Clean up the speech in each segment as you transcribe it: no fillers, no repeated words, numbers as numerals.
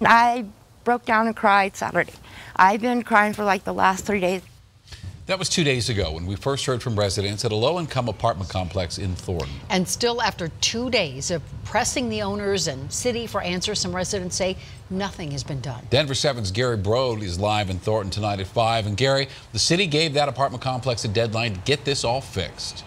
I broke down and cried Saturday. I've been crying for like the last 3 days. That was 2 days ago when we first heard from residents at a low-income apartment complex in Thornton. And still after 2 days of pressing the owners and city for answers, some residents say nothing has been done. Denver 7's Gary Brode is live in Thornton tonight at 5. And Gary, the city gave that apartment complex a deadline to get this all fixed.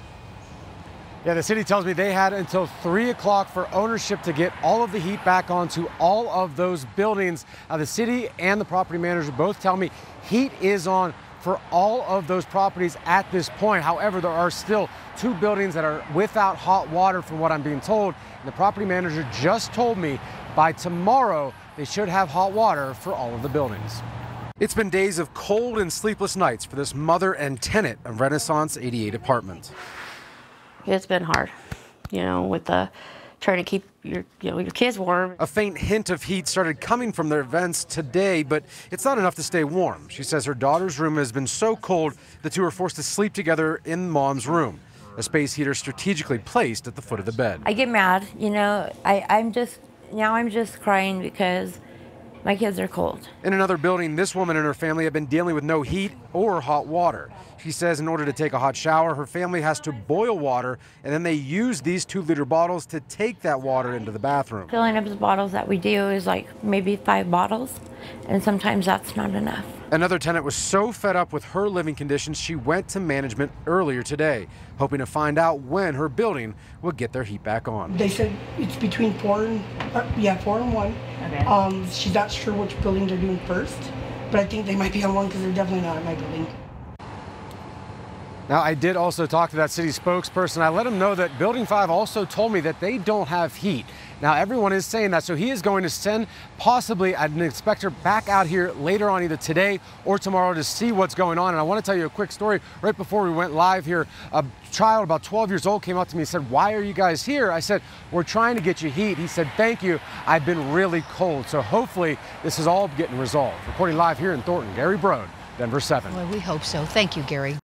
Yeah, the city tells me they had until 3 o'clock for ownership to get all of the heat back onto all of those buildings. The city and the property manager both tell me heat is on for all of those properties at this point. However, there are still 2 buildings that are without hot water from what I'm being told. And the property manager just told me by tomorrow they should have hot water for all of the buildings. It's been days of cold and sleepless nights for this mother and tenant of Renaissance 88 apartments. It's been hard, with trying to keep your kids warm. A faint hint of heat started coming from their vents today, but it's not enough to stay warm. She says her daughter's room has been so cold the 2 are forced to sleep together in mom's room, a space heater strategically placed at the foot of the bed. I get mad, I'm just crying because my kids are cold. In another building, this woman and her family have been dealing with no heat or hot water. She says in order to take a hot shower, her family has to boil water, and then they use these 2-liter bottles to take that water into the bathroom. Filling up the bottles that we do is like maybe 5 bottles, and sometimes that's not enough. Another tenant was so fed up with her living conditions, she went to management earlier today, hoping to find out when her building would get their heat back on. They said it's between 4 and 1. Okay. She's not sure which building they're doing first, but I think they might be on one because they're definitely not at my building. Now, I did also talk to that city spokesperson. I let him know that Building 5 also told me that they don't have heat. Now, everyone is saying that, so he is going to send possibly an inspector back out here later on either today or tomorrow to see what's going on. And I want to tell you a quick story. Right before we went live here, a child about 12 years old came up to me and said, "Why are you guys here?" I said, "We're trying to get you heat." He said, "Thank you. I've been really cold." So hopefully this is all getting resolved. Reporting live here in Thornton, Gary Brode, Denver 7. Well, we hope so. Thank you, Gary.